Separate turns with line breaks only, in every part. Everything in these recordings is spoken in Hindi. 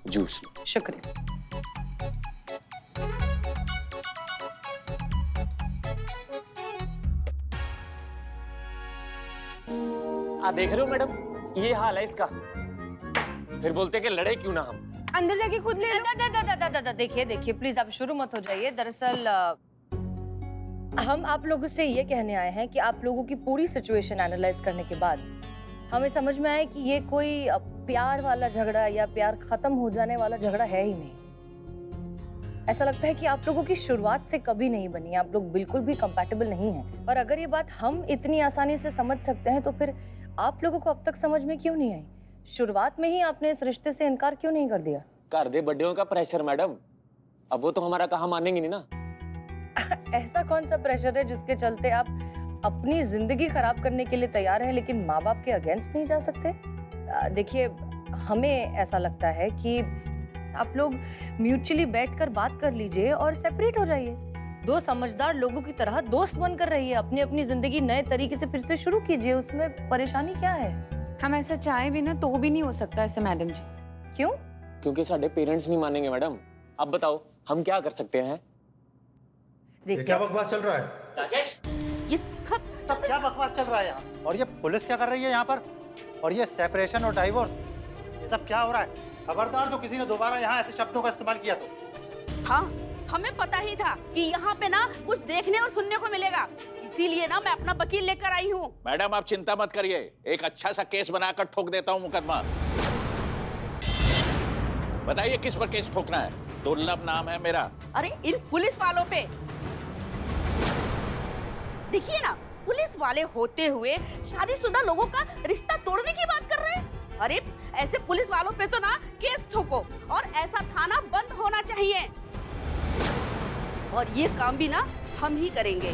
जूस।
शुक्रिया।
देख रहे हो मैडम, ये हाल है इसका। फिर बोलते कि लड़े क्यों ना हम।
अंदर जाके खुद ले लो। देखिए प्लीज आप शुरू मत हो जाइए। दरअसल हम आप लोगों से ये कहने आए हैं कि आप लोगों की पूरी सिचुएशन एनालाइज करने के बाद हमें समझ में आया कि ये कोई प्यार वाला झगड़ा या प्यार खत्म हो जाने वाला झगड़ा है ही नहीं। ऐसा लगता है कि आप लोगों की शुरुआत से कभी नहीं बनी, आप लोग बिल्कुल भी कंपैटिबल नहीं हैं। और अगर ये बात हम इतनी आसानी से समझ सकते हैं तो फिर आप लोगों को अब तक समझ में क्यों नहीं आई? शुरुआत में ही आपने इस रिश्ते से इनकार क्यों नहीं कर दिया?
घर दे बड्डियों का प्रेशर मैडम, अब वो तो हमारा कहा मानेंगे नहीं ना।
ऐसा कौन सा प्रेशर है जिसके चलते आप अपनी जिंदगी खराब करने के लिए तैयार हैं लेकिन माँ बाप के अगेंस्ट नहीं जा सकते? देखिए, हमें ऐसा लगता है कि आप लोग म्यूचुअली बैठकर बात कर लीजिए और सेपरेट हो जाइए। दो समझदार लोगों की तरह दोस्त बनकर रहिए, अपनी अपनी जिंदगी नए तरीके से फिर से शुरू कीजिए। उसमें परेशानी क्या है?
हम ऐसा चाहे भी ना तो भी नहीं हो सकता ऐसे मैडम जी।
क्यों?
क्योंकि साढ़े पेरेंट्स नहीं मानेंगे मैडम। अब बताओ हम क्या कर सकते हैं?
ये क्या बकवास चल रहा है?
राकेश,
ये सब
क्या बकवास चल रहा है यहाँ? और ये पुलिस क्या कर रही है यहाँ पर? और ये सेपरेशन और डाइवोर्स, ये सब क्या हो रहा है? खबरदार जो किसी ने दोबारा यहाँ ऐसे शब्दों का इस्तेमाल किया तो।
हाँ, हमें पता ही था कि यहाँ पे ना कुछ देखने और सुनने को मिलेगा, इसीलिए ना मैं अपना वकील लेकर आई हूँ।
मैडम आप चिंता मत करिए, एक अच्छा सा केस बनाकर ठोक देता हूँ मुकदमा। बताइए किस पर केस ठोकना है? दुर्लभ नाम है मेरा।
अरे इन पुलिस वालों पे। देखिए ना, पुलिस वाले होते हुए शादीशुदा लोगों का रिश्ता तोड़ने की बात कर रहे हैं। अरे ऐसे पुलिस वालों पे तो ना केस ठोको और ऐसा थाना बंद होना चाहिए। और ये काम भी ना हम ही करेंगे।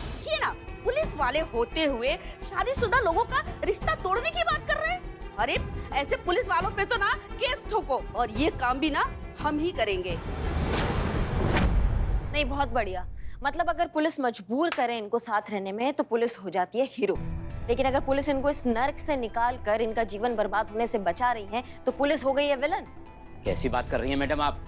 देखिए ना, पुलिस वाले होते हुए शादीशुदा लोगों का रिश्ता तोड़ने की बात कर रहे हैं। अरे ऐसे पुलिस वालों पे तो ना केस ठोको और ये काम भी ना हम ही करेंगे।
नहीं, बहुत बढ़िया। मतलब अगर पुलिस मजबूर करे इनको साथ रहने में तो पुलिस हो जाती है हीरो, लेकिन अगर पुलिस इनको इस नर्क से निकाल कर इनका जीवन बर्बाद होने से बचा रही है तो पुलिस हो गई है विलन।
कैसी बात कर रही हैं मैडम आप?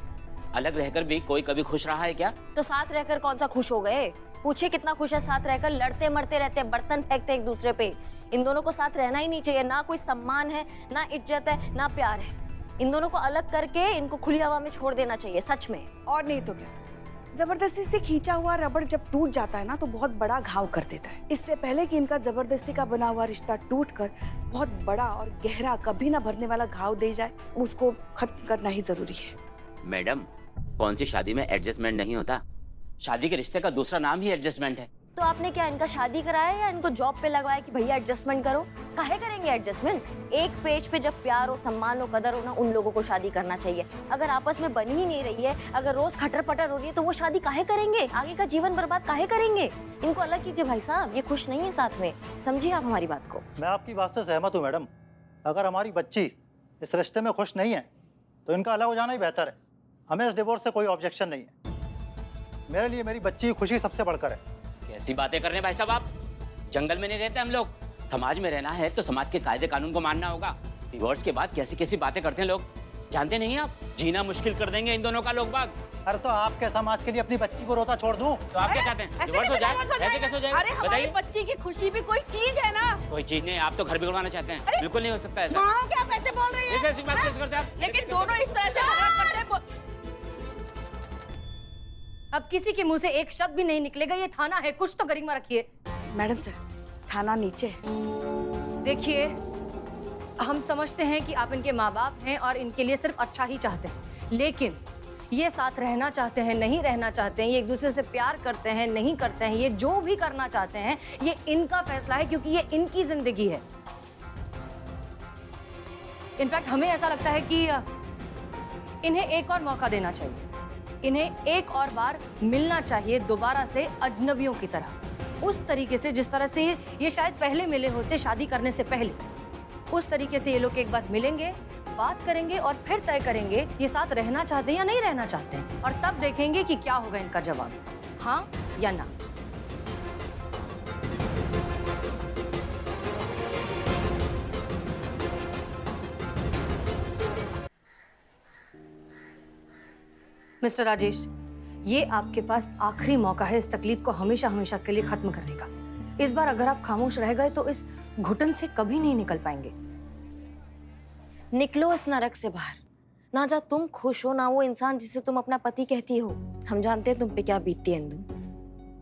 अलग रहकर भी कोई कभी खुश रहा है क्या?
तो साथ रहकर कौन सा खुश हो गए? पूछिए कितना खुश है साथ रहकर। लड़ते मरते रहते, बर्तन फेंकते एक दूसरे पे। इन दोनों को साथ रहना ही नहीं चाहिए। ना कोई सम्मान है, ना इज्जत है, ना प्यार है। इन दोनों को अलग करके इनको खुली हवा में छोड़ देना चाहिए, सच में।
और नहीं तो क्या, जबरदस्ती से खींचा हुआ रबड़ जब टूट जाता है ना तो बहुत बड़ा घाव कर देता है। इससे पहले कि इनका जबरदस्ती का बना हुआ रिश्ता टूटकर बहुत बड़ा और गहरा, कभी ना भरने वाला घाव दे जाए, उसको खत्म करना ही जरूरी है।
मैडम, कौन सी शादी में एडजस्टमेंट नहीं होता? शादी के रिश्ते का दूसरा नाम ही एडजस्टमेंट है।
तो आपने क्या इनका शादी कराया या इनको जॉब पे लगवाया कि भैया एडजस्टमेंट करो? काहे करेंगे एडजस्टमेंट? एक पेज पे जब प्यार हो, सम्मान हो, कदर हो ना, उन लोगों को शादी करना चाहिए। अगर आपस में बनी ही नहीं रही है, अगर रोज खटर पटर हो रही है तो वो शादी काहे करेंगे? आगे का जीवन बर्बाद काहे करेंगे? इनको अलग कीजिए भाई साहब, ये खुश नहीं है साथ में। समझिए आप हमारी बात को।
मैं आपकी बात से सहमत हूँ मैडम। अगर हमारी बच्ची इस रिश्ते में खुश नहीं है तो इनका अलग हो जाना ही बेहतर है। हमें इस डिवोर्स से कोई ऑब्जेक्शन नहीं है। मेरे लिए मेरी बच्ची की खुशी सबसे बढ़कर है।
कैसी बातें कर रहे हैं भाई साहब आप? जंगल में नहीं रहते हम लोग, समाज में रहना है तो समाज के कायदे कानून को मानना होगा। डिवोर्स के बाद कैसी कैसी बातें करते हैं लोग, जानते नहीं आप? जीना मुश्किल कर देंगे इन दोनों का लोग बाग।
अरे तो आपके समाज के लिए अपनी बच्ची को रोता छोड़ दूं?
तो आप क्या चाहते हैं? डिवोर्स हो जाए? ऐसे कैसे हो जाएगा?
अरे हमारी बच्ची की खुशी भी कोई चीज है ना।
कोई चीज नहीं, आप तो घर बिगड़वाना चाहते हैं। बिल्कुल नहीं हो सकता ऐसा।
मारो क्या, आप ऐसे बोल रही हैं?
ऐसी बात कैसे करते हैं आप?
लेकिन दोनों इस तरह से झगड़ा करते हैं।
अब किसी के मुंह से एक शब्द भी नहीं निकलेगा। ये थाना है, कुछ तो गरिमा रखिए।
मैडम सर, थाना नीचे।
देखिए, हम समझते हैं कि आप इनके माँ बाप हैं और इनके लिए सिर्फ अच्छा ही चाहते हैं, लेकिन ये साथ रहना चाहते हैं, नहीं रहना चाहते हैं, ये एक दूसरे से प्यार करते हैं, नहीं करते हैं, ये जो भी करना चाहते हैं ये इनका फैसला है, क्योंकि ये इनकी जिंदगी है। इनफैक्ट हमें ऐसा लगता है कि इन्हें एक और मौका देना चाहिए। इन्हें एक और बार मिलना चाहिए दोबारा से अजनबियों की तरह, उस तरीके से जिस तरह से ये शायद पहले मिले होते शादी करने से पहले। उस तरीके से ये लोग एक बार मिलेंगे, बात करेंगे और फिर तय करेंगे ये साथ रहना चाहते हैं या नहीं रहना चाहते हैं, और तब देखेंगे कि क्या होगा इनका जवाब, हाँ या ना। मिस्टर राजेश, ये आपके पास आखिरी मौका है इस तकलीफ को हमेशा हमेशा के लिए खत्म करने का। इस बार अगर आप खामोश रह गए तो इस घुटन से कभी नहीं निकल पाएंगे।
निकलो इस नरक से बाहर। ना जा तुम खुश हो, ना वो इंसान जिसे तुम अपना पति कहती हो। हम जानते हैं तुम पे क्या बीतती है इंदु।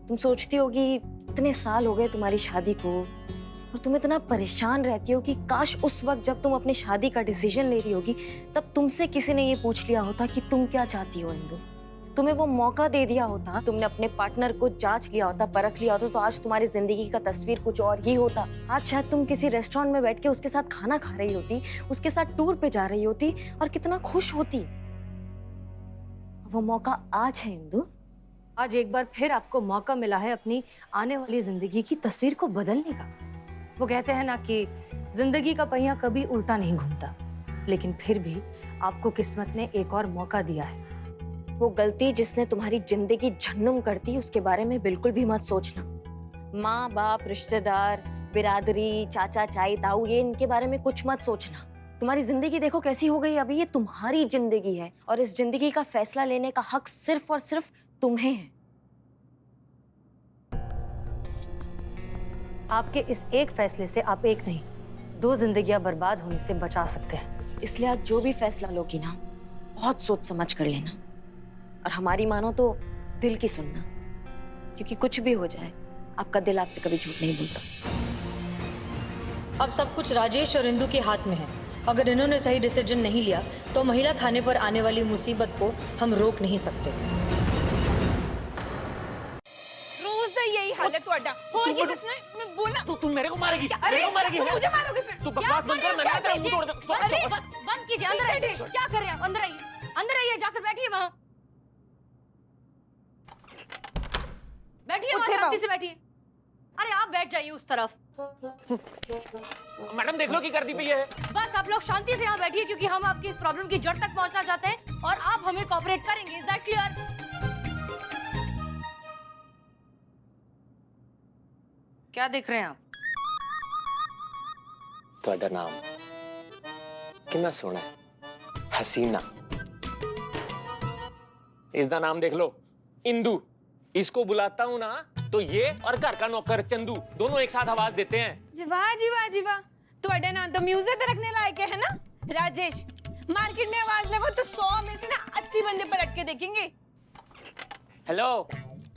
तुम सोचती होगी इतने साल हो गए तुम्हारी शादी को और तुम इतना परेशान रहती हो कि काश उस वक्त जब तुम अपनी शादी का डिसीजन ले रही होगी तब तुमसे किसी ने ये पूछ लिया होता कि तुम क्या चाहती हो इंदु। तुम्हें वो मौका दे दिया होता, तुमने अपने पार्टनर को जांच लिया होता, परख लिया होता, तो आज तुम्हारी जिंदगी का तस्वीर कुछ और ही होता। आज शायद तुम किसी रेस्टोरेंट में बैठ के उसके साथ खाना खा रही होती, उसके साथ टूर पे जा रही होती और कितना खुश होती। वो मौका आज है इंदु।
आज एक बार फिर आपको मौका मिला है अपनी आने वाली जिंदगी की तस्वीर को बदलने का। वो कहते हैं ना कि जिंदगी का पहिया कभी उल्टा नहीं घूमता, लेकिन फिर भी आपको किस्मत ने एक और मौका दिया है।
वो गलती जिसने तुम्हारी जिंदगी जहन्नुम कर दी उसके बारे में बिल्कुल भी मत सोचना। माँ बाप, रिश्तेदार, बिरादरी, चाचा चाई ताऊ, ये इनके बारे में कुछ मत सोचना। तुम्हारी जिंदगी देखो कैसी हो गई अभी। ये तुम्हारी जिंदगी है और इस जिंदगी का फैसला लेने का हक सिर्फ और सिर्फ तुम्हें है।
आपके इस एक फैसले से आप एक नहीं 2 जिंदगियां बर्बाद होने से बचा सकते हैं।
इसलिए आज जो भी फैसला लोगी ना, बहुत सोच समझ कर लेना और हमारी मानो तो दिल की सुनना, क्योंकि कुछ भी हो जाए आपका दिल आपसे कभी झूठ नहीं बोलता।
अब सब कुछ राजेश और इंदु के हाथ में है। अगर इन्होंने सही डिसीजन नहीं लिया तो महिला थाने पर आने वाली मुसीबत को हम रोक नहीं सकते।
रोज दा यही हाल है ਤੁਹਾਡਾ। ਹੋਰ ਕੀ ਦੱਸਣਾ ਹੈ? मैं बोला
तू मेरे को मारेगी,
अरे
मेरे को मारेगी।
तुम मुझे मारोगे फिर।
तू बकवास बंद कर, मैं तेरा मुंह तोड़ दूं।
अरे बंद कीजिए, अंदर आइए। क्या कर रहे हैं? अंदर आइए, अंदर आइए, जाकर बैठिए वहाँ। बैठिए वहाँ, शांति से बैठिए। अरे आप बैठ जाइए उस तरफ।
मैडम देख लो की कर दी पई है।
बस आप लोग शांति से यहाँ बैठिए, क्योंकि हम आपकी इस प्रॉब्लम की जड़ तक पहुँचना चाहते हैं और आप हमें कोऑपरेट करेंगे। Is that clear? क्या देख रहे हैं आप?
ਤੁਹਾਡਾ ਨਾਮ कितना सोना है, हसीना। इसका नाम देख लो, इंदु। इसको बुलाता हूँ ना तो ये और घर का नौकर चंदू दोनों एक साथ आवाज देते हैं।
जी वाह जी वाह जी वाह। ਤੁਹਾਡੇ नाम तो म्यूजिक रखने लायक है ना राजेश। मार्केट में आवाज लगो तो 100 में से ना 80 बंदे पलट के देखेंगे।
हेलो,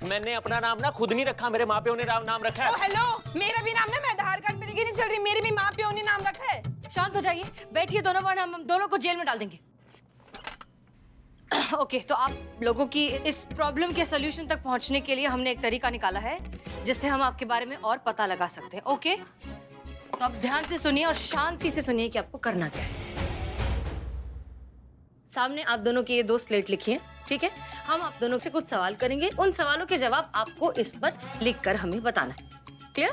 मैंने अपना नाम ना खुद नहीं रखा, मेरे माँ प्यो ने नाम रखा है।
हेलो, मेरा भी नाम ना मैं आधार कार्ड पे लेके नहीं चल रही, मेरे भी माँ प्यो ने नाम रखा है।
शांत हो जाइए, बैठिए दोनों, वरना हम दोनों को जेल में डाल देंगे। ओके, तो आप लोगों की इस प्रॉब्लम के सॉल्यूशन तक पहुंचने के लिए हमने एक तरीका निकाला है जिससे हम आपके बारे में और पता लगा सकते हैं। ओके, तो आप ध्यान से सुनिए और शांति से सुनिए कि आपको करना क्या है। सामने आप दोनों के ये 2 स्लेट लिखिए, ठीक है? हम आप दोनों से कुछ सवाल करेंगे, उन सवालों के जवाब आपको इस पर लिखकर हमें बताना है। क्लियर?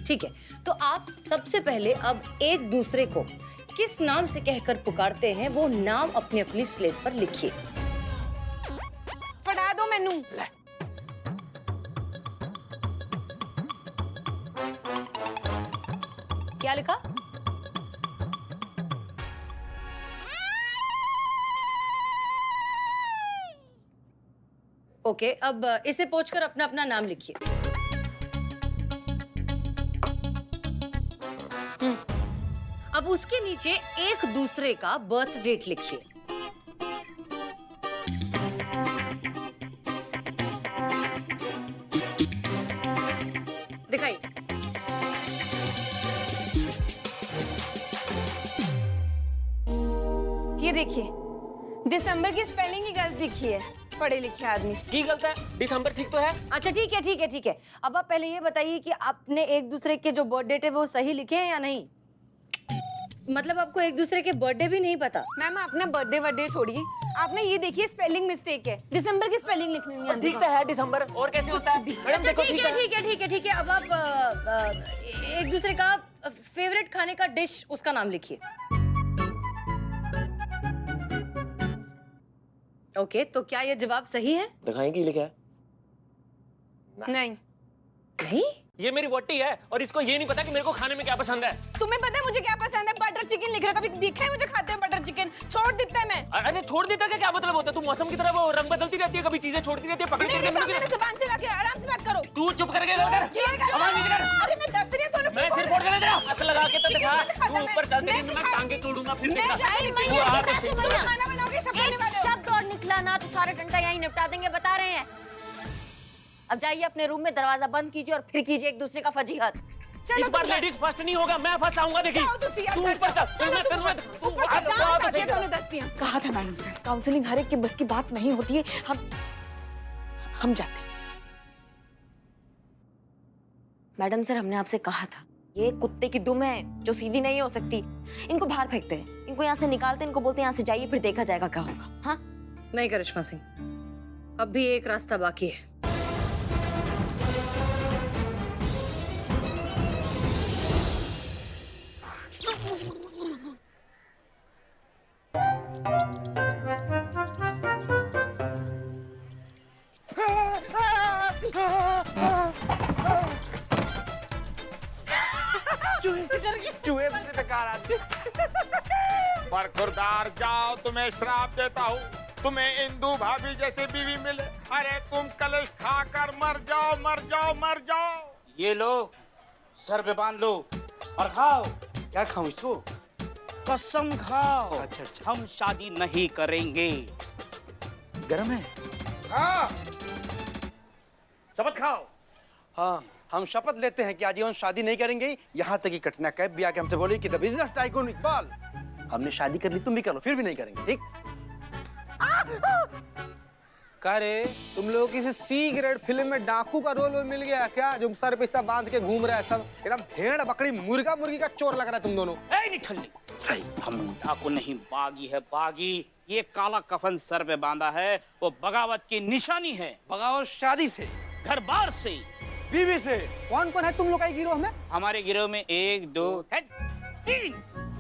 ठीक है, तो आप सबसे पहले अब एक दूसरे को किस नाम से कहकर पुकारते हैं वो नाम अपनी अपनी स्लेट पर लिखिए।
पढ़ा दो मेनू।
क्या लिखा? ओके, अब इसे पोंछकर अपना अपना नाम लिखिए। अब उसके नीचे एक दूसरे का बर्थ डेट लिखिए। दिखाइए।
ये देखिए, दिसंबर की स्पेलिंग ही गलत लिखी है। पढ़े लिखे आदमी
की गलत है, दिसंबर ठीक तो है।
अच्छा ठीक है, ठीक है, ठीक है। अब आप पहले ये बताइए कि आपने एक दूसरे के जो बर्थ डेट है वो सही लिखे हैं या नहीं? मतलब आपको एक दूसरे के बर्थडे भी नहीं पता?
मैम अपना बर्थडे छोड़िए, आपने ये देखिए स्पेलिंग मिस्टेक है। दिसंबर की स्पेलिंग लिखनी नहीं आती।
ठीक तो है दिसंबर, और कैसे होता है? मैडम
अच्छा
देखो,
ठीक है, ठीक है, ठीक है, ठीक है। अब आप एक दूसरे का फेवरेट खाने का डिश, उसका नाम लिखिए। ओके, तो क्या ये जवाब सही है?
दिखाएं की लिखा है?
नहीं।
नहीं?
ये मेरी वोटी है और इसको ये नहीं पता कि मेरे को खाने में क्या पसंद है।
तुम्हें पता है मुझे क्या पसंद है? बटर चिकन लिख रहा है, कभी देखा है मुझे खाते हैं बटर चिकन? छोड़ देता है मैं।
अरे छोड़ देता क्या मतलब होता है? तू मौसम की तरह वो रंग बदलती रहती है, कभी चीजें छोड़ती रहती है, पकड़ती
मेरे सामने
रहती है।
जुबान चला के आराम से बात करो।
तू चुप करके इधर कर। आवाज नीचे कर।
अरे मैं दस रही हूं,
मैं सिर फोड़ के तेरा हाथ लगा के तो दिखा। तू ऊपर चल, तेरी मैं टांगे तोड़ूंगा फिर देखना। तू आप
खाना बनाओगे सब खाने
एक
वाले हो।
शब्द और निकला ना तो सारे डंडा यहीं निपटा देंगे, बता रहे हैं। अब जाइए अपने रूम में, दरवाजा बंद कीजिए और फिर कीजिए एक दूसरे का फजीहत।
इस बार लेडीज फर्स्ट नहीं होगा, मैं फर्स्ट आऊंगा। देखी तू ऊपर चल, तू
तुमने दस दिया।
कहा था मैडम सर, काउंसलिंग हर एक की बस की बात नहीं होती है। हम जाते हैं।
मैडम सर, हमने आपसे कहा था, ये कुत्ते की दुम है जो सीधी नहीं हो सकती। इनको बाहर फेंकते हैं, इनको यहाँ से निकालते हैं, इनको बोलते हैं यहाँ से जाइए, फिर देखा जाएगा क्या होगा। हाँ
नहीं करिश्मा सिंह, अब भी एक रास्ता बाकी है।
चूहे मुझे बेकार आते।
बरखुरदार जाओ, तुम्हें श्राप देता हूँ, तुम्हें इंदु भाभी जैसी बीवी मिले। अरे तुम कलेश खाकर मर जाओ, मर जाओ, मर जाओ।
ये लो, सर पे बांध लो और खाओ।
क्या खाऊं इसको?
कसम खाओ।
अच्छा, अच्छा।
हम शादी नहीं करेंगे।
गरम है?
हाँ, शपथ खाओ।
हाँ, हम शपथ लेते हैं कि आजीवन शादी नहीं करेंगे। यहाँ तक कि कटना कैफ भी आके हमसे बोली कि द बिजनेस टाइकून इकबाल, हमने शादी कर ली, तुम भी कर लो, फिर भी नहीं करेंगे, ठीक?
क्या रे, तुम लोगों की सी ग्रेड फिल्म में डाकू का रोल मिल गया क्या, जो सर पे सब बांध के घूम रहा है? सब एकदम भेड़ बकरी मुर्गा मुर्गी का चोर लग रहा है तुम दोनों।
ए निठल्ली, सही, हम डाकू नहीं, बागी है बागी। ये काला कफन सर पे बांधा है, वो बगावत की निशानी है।
बगावत शादी से,
घर बार से,
बीवी से।
कौन कौन है तुम लोग का गिरोह में?
हमारे गिरोह में 1 2 3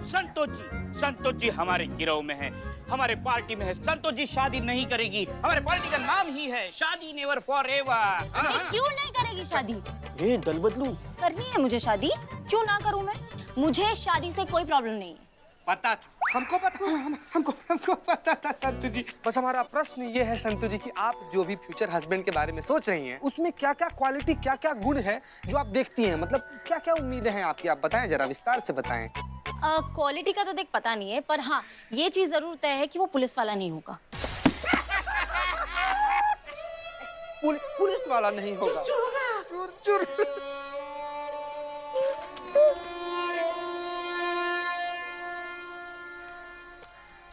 संतोष जी हमारे गिरोह में है, हमारे पार्टी में है। संतोष जी शादी नहीं करेगी, हमारे पार्टी का नाम ही है शादी नेवर फॉरएवर।
क्यों नहीं करेगी शादी?
ये दल बदलू
करनी है मुझे शादी, क्यों ना करूं मैं? मुझे शादी से कोई प्रॉब्लम नहीं है।
पता था, हमको पता, हमको पता था संतु जी। बस हमारा प्रश्न ये है संतु जी कि आप जो भी फ्यूचर हस्बैंड के बारे में सोच रही हैं, उसमें क्या क्या क्वालिटी, क्या क्या गुण है जो आप देखती हैं? मतलब क्या क्या उम्मीदें हैं आपकी? आप बताएं, जरा विस्तार से बताएं।
क्वालिटी का तो देख पता नहीं है, पर हाँ ये चीज जरूर तय है कि वो पुलिस वाला नहीं होगा।
पुलिस वाला नहीं होगा? चुर।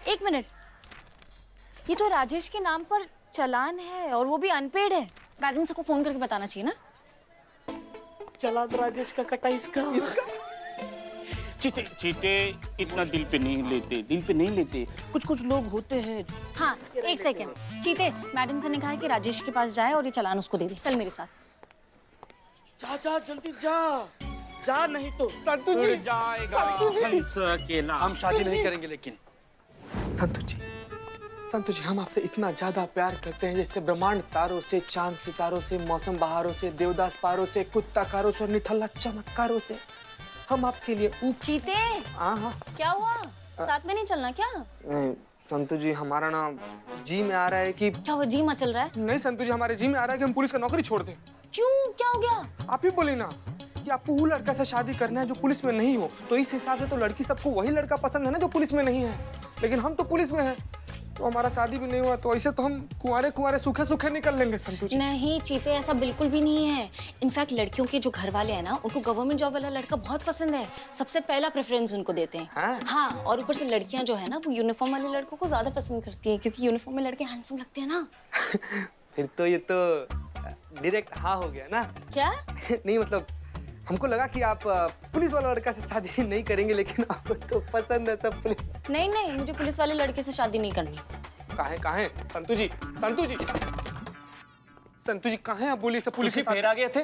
एक मिनट, ये तो राजेश के नाम पर चालान है और वो भी अनपेड है। मैडम सबको फोन करके बताना चाहिए ना।
चालान राजेश का कटा इसका। चीते इतना दिल पे नहीं लेते, कुछ लोग होते हैं।
हाँ एक सेकेंड, चीते मैडम से ने कहा है कि राजेश के पास जाए और ये चालान उसको दे दे। चल मेरे साथ।
जा जल्दी जा नहीं तो
संतु जी,
जाएगा हंस अकेला।
हम शादी नहीं करेंगे। लेकिन
संतु जी, हम आपसे इतना ज्यादा प्यार करते हैं जैसे ब्रह्मांड तारों से, चांद सितारों से, मौसम बहारों से, देवदास पारों से, कुत्ता कारों से और निठल्ला चमत्कारों से। हम आपके लिए
चीते।
हाँ
क्या हुआ, साथ में नहीं चलना क्या?
संतु जी, हमारा ना जी में आ रहा है कि
क्या वो जी मचल रहा है?
नहीं संतु जी, हमारे जी में आ रहा है कि हम पुलिस का नौकरी छोड़ दें।
क्यों, क्या हो गया?
आप ही बोले ना कि आपको वो लड़का से शादी करना है जो पुलिस में नहीं हो, तो इस हिसाब से तो लड़की सबको वही लड़का पसंद है ना जो पुलिस में नहीं है। लेकिन हम तो पुलिस में हैं, तो हमारा शादी भी नहीं हुआ, तो ऐसे तो हम कुंवारे सूखे निकल लेंगे संतु जी।
नहीं चीते, ऐसा बिल्कुल भी नहीं है। इनफैक्ट लड़कियों के जो घर वाले हैं ना, उनको गवर्नमेंट जॉब वाला लड़का बहुत पसंद है, सबसे पहला प्रेफरेंस उनको देते हैं। हाँ, और ऊपर से लड़कियां जो है ना, वो यूनिफॉर्म वाले लड़कों को ज्यादा पसंद करती है, क्योंकि यूनिफॉर्म में लड़के हैंडसम लगते हैं ना।
फिर तो ये तो डायरेक्ट हाँ हो गया ना।
क्या?
नहीं मतलब हमको लगा कि आप पुलिस वाला लड़का से शादी नहीं करेंगे, लेकिन आपको तो पसंद है सब पुलिस।
नहीं, मुझे पुलिस वाले लड़के से शादी नहीं करनी।
काहे संतु जी कहाँ हैं आप? बोली से पुलिस
फेर आ गए थे।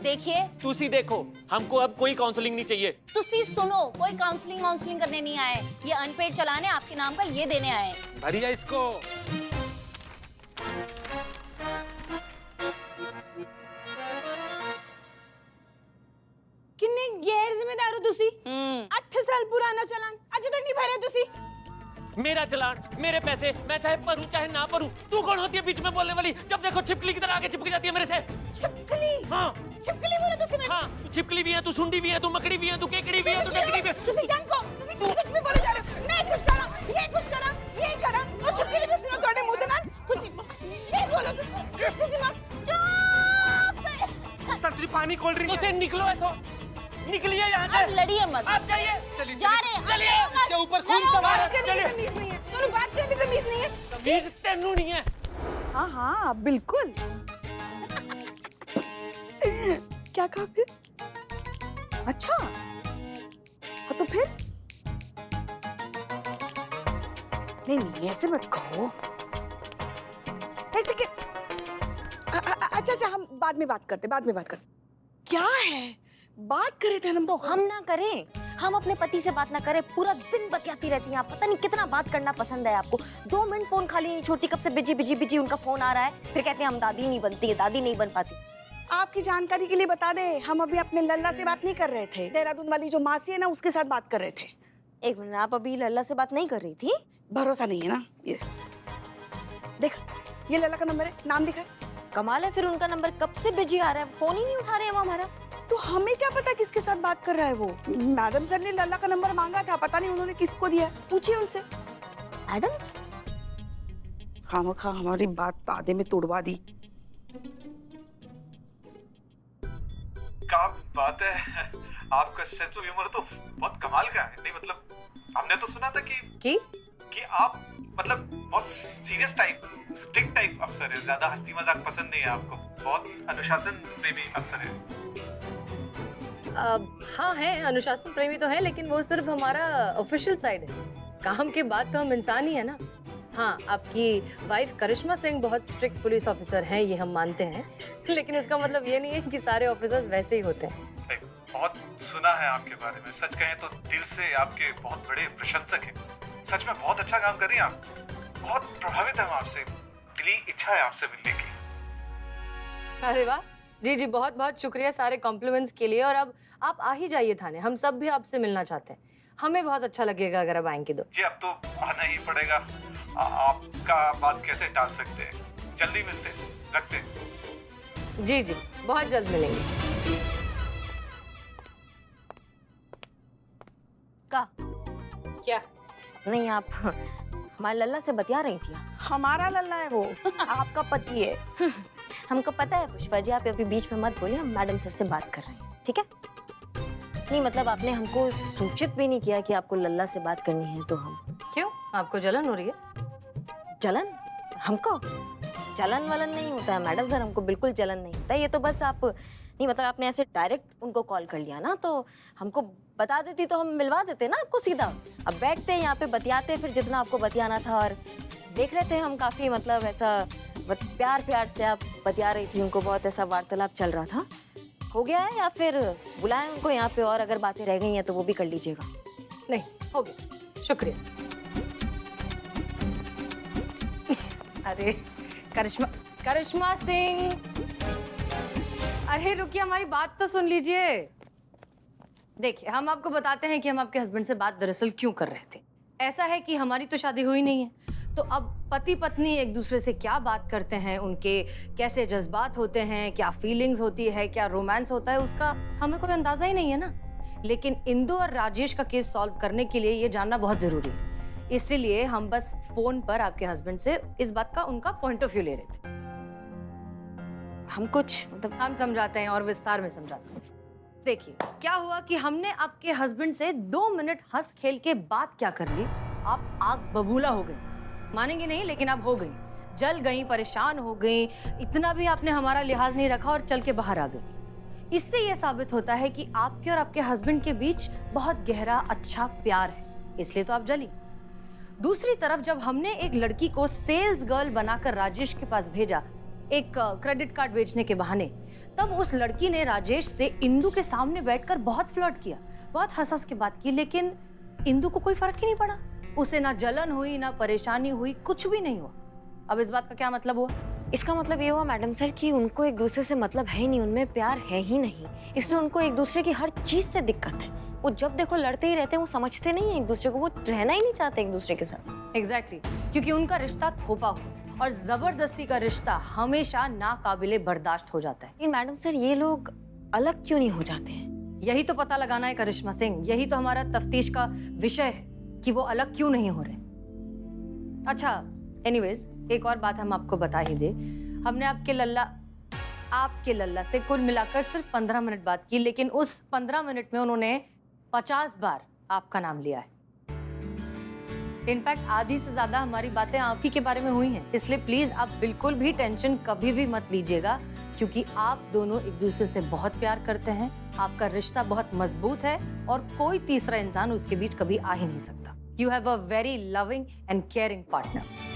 देखिए,
तुसी देखो, हमको अब कोई काउंसलिंग नहीं चाहिए।
तुसी सुनो, कोई काउंसलिंग करने नहीं आए। ये अनपेड चालान है आपके नाम का, ये देने आए।
भरिया इसको।
मेरा चलान, मेरे पैसे, मैं चाहे परूं चाहे ना परूं। तू कौन होती है बीच में बोलने वाली? जब देखो छिपकली की तरह आगे चिपक जाती है मेरे से।
छिपकली?
हाँ
छिपकली बोले तुसी मैं?
हाँ, तू छिपकली भी है, तू सुंडी भी है, तू मकड़ी भी है, तू केकड़ी भी है, तू डकड़ी भी है।
तुसी डंको, तुसी कुछ भी बोले जा रहे हो। मैं कुछ करा, ये कुछ करा, ये करा, और छिपकली भी सुनो तोड़े मुंह ना। तुसी ये बोलो तुसी ऐसे दिमाग चुप।
संतु जी पानी कोल्ड ड्रिंक।
तुझे निकलो है तो निकलिए यहाँ से।
आप लड़िए मत।
आप जाइए।
चलिए
जा रहे हैं।
चलिए।
इसके ऊपर खून सवार है।
चलिए।
तमीज नहीं है, तोनु बात करने की तमीज नहीं है।
तमीज तेनू नहीं है।
हाँ हाँ बिल्कुल। क्या कहा फिर? अच्छा हाँ, तो फिर नहीं ऐसे मत कहो। ऐसे के अच्छा हम बाद में बात करते क्या है बात करे थे हम
तो हम ना करें, हम अपने पति से बात ना करें, पूरा दिन बतियाती रहती हैं आप। पता नहीं कितना बात करना पसंद है आपको। 2 मिनट फोन खाली नहीं छोड़ती, कब से बिजी उनका फोन आ रहा है। फिर कहते हैं हम दादी नहीं बनती है, दादी नहीं बन पाती।
आपकी जानकारी के लिए बता दे, हम अभी अपने लल्ला से बात नहीं कर रहे थे। देहरादून वाली जो मासी है ना, उसके साथ बात कर रहे थे।
एक मिनट, आप अभी लल्ला से बात नहीं कर रही थी?
भरोसा नहीं है ना? ये देख, ये लल्ला का नंबर है, नाम लिखा है।
कमाल है, फिर उनका नंबर कब से बिजी आ रहा है, फोन ही नहीं उठा रहे हैं वो हमारा।
तो हमें क्या पता किसके साथ बात कर रहा है वो? मैडम सर ने लल्ला का नंबर मांगा था, पता नहीं उन्होंने किसको दिया। पूछिए उनसे।
Madam sir?
खामखा हमारी बात आधे में तोड़वा दी।
क्या बात है, आपका सेंस ऑफ ह्यूमर तो बहुत कमाल का है। नहीं मतलब हमने तो सुना था कि आप मतलब बहुत सीरियस टाइप, स्ट्रिक्ट टाइप अफसर है, ज्यादा हंसी मजाक पसंद नहीं है आपको, बहुत अनुशासन प्रेमी अफसर है।
हाँ है, अनुशासन प्रेमी तो है, लेकिन वो सिर्फ हमारा ऑफिशियल साइड है। काम के बाद तो हम इंसान ही है ना। हाँ, आपकी वाइफ करिश्मा सिंह बहुत स्ट्रिक्ट पुलिस ऑफिसर हैं, ये हम मानते हैं, लेकिन इसका मतलब ये नहीं है कि सारे ऑफिसर्स वैसे ही होते हैं।
बहुत सुना है आपके बारे में, सच कहें तो दिल से आपके बहुत बड़े प्रशंसक हैं। सच में बहुत अच्छा काम कर रही हैं आप, बहुत प्रभावित हैं हम आपसे, दिली इच्छा है आपसे मिलने की।
अरे वाह, जी जी, बहुत बहुत शुक्रिया सारे कॉम्प्लीमेंट्स के लिए। और अब आप आ ही जाइए थाने, हम सब भी आपसे मिलना चाहते हैं। हमें बहुत अच्छा लगेगा अगर आप आएंगे तो।
जी अब तो आना ही पड़ेगा, आपका बात कैसे टाल सकते हैं। जल्दी मिलते, रखते हैं।
जी जी, बहुत जल्द मिलेंगे।
का
क्या?
नहीं, आप हमारे लल्ला से बतिया रही थी।
हमारा लल्ला है वो, आपका पति है।
हमको पता है पुष्पा जी, आप अभी बीच में मत बोलिए, हम मैडम सर से बात कर रहे हैं, ठीक है? नहीं मतलब आपने हमको सूचित भी नहीं किया कि आपको लल्ला से बात करनी है, तो हम।
क्यों, आपको जलन हो रही है?
जलन? हमको जलन वलन नहीं होता है मैडम सर, हमको बिल्कुल जलन नहीं होता है। ये तो बस आप नहीं मतलब आपने ऐसे डायरेक्ट उनको कॉल कर लिया ना, तो हमको बता देती तो हम मिलवा देते ना आपको सीधा। अब बैठते यहाँ पे बतियाते, फिर जितना आपको बतियाना था। और देख रहे थे हम काफी मतलब ऐसा प्यार से आप बतिया रही थी उनको, बहुत ऐसा वार्तालाप चल रहा था। हो गया है या फिर बुलाएं उनको यहाँ पे, और अगर बातें रह गई हैं तो वो भी कर लीजिएगा।
नहीं, हो गया, शुक्रिया। अरे करिश्मा सिंह, अरे रुकिए, हमारी बात तो सुन लीजिए। देखिए, हम आपको बताते हैं कि हम आपके हस्बैंड से बात दरअसल क्यों कर रहे थे। ऐसा है कि हमारी तो शादी हुई नहीं है, तो अब पति पत्नी एक दूसरे से क्या बात करते हैं, उनके कैसे जज्बात होते हैं, क्या फीलिंग्स होती है, क्या रोमांस होता है, उसका हमें कोई अंदाजा ही नहीं है ना। लेकिन इंदु और राजेश का केस सॉल्व करने के लिए ये जानना बहुत जरूरी है। इसीलिए हम बस फोन पर आपके हस्बैंड से इस बात का उनका पॉइंट ऑफ व्यू ले रहे थे।
हम कुछ मतलब
हम समझाते हैं और विस्तार में समझाते हैं। देखिए, क्या हुआ कि हमने आपके हस्बैंड से 2 मिनट हंस खेल के बात क्या कर ली, आप आग बबूला हो गई। मानेंगे नहीं, लेकिन आप हो गई, जल गई, परेशान हो गई। इतना भी आपने हमारा लिहाज नहीं रखा और चल के बाहर आ गई। इससे यह साबित होता है कि आपके और आपके हस्बैंड के बीच बहुत गहरा अच्छा प्यार है, इसलिए तो आप जली। दूसरी तरफ जब हमने एक लड़की को सेल्स गर्ल बनाकर राजेश के पास भेजा, एक क्रेडिट कार्ड बेचने के बहाने, तब उस लड़की ने राजेश से इंदु के सामने बैठकर बहुत फ्लर्ट किया, बहुत हंस के बात की, लेकिन इंदु को कोई फर्क ही नहीं पड़ा। उसे ना जलन हुई, ना परेशानी हुई, कुछ भी नहीं हुआ। अब इस बात का क्या मतलब हुआ?
इसका मतलब ये हुआ मैडम सर कि उनको एक दूसरे से मतलब है ही नहीं, उनमें प्यार है ही नहीं, इसलिए उनको एक दूसरे की हर चीज से दिक्कत है। वो जब देखो लड़ते ही रहते हैं, वो समझते नहीं है एक दूसरे को, वो रहना ही नहीं चाहते एक दूसरे के साथ।
एग्जैक्टली क्योंकि उनका रिश्ता थोपा हुआ और जबरदस्ती का रिश्ता हमेशा नाकाबिले बर्दाश्त हो जाता है।
लेकिन मैडम सर, ये लोग अलग क्यों नहीं हो जाते हैं?
यही तो पता लगाना है करिश्मा सिंह, यही तो हमारा तफ्तीश का विषय है कि वो अलग क्यों नहीं हो रहे। अच्छा, एनीवेज एक और बात हम आपको बता ही दे, हमने आपके लल्ला से कुल मिलाकर सिर्फ 15 मिनट बात की, लेकिन उस 15 मिनट में उन्होंने 50 बार आपका नाम लिया है। इनफैक्ट आधी से ज्यादा हमारी बातें आप ही के बारे में हुई हैं, इसलिए प्लीज आप बिल्कुल भी टेंशन कभी भी मत लीजिएगा, क्योंकि आप दोनों एक दूसरे से बहुत प्यार करते हैं, आपका रिश्ता बहुत मजबूत है और कोई तीसरा इंसान उसके बीच कभी आ ही नहीं सकता। You have a very loving and caring partner.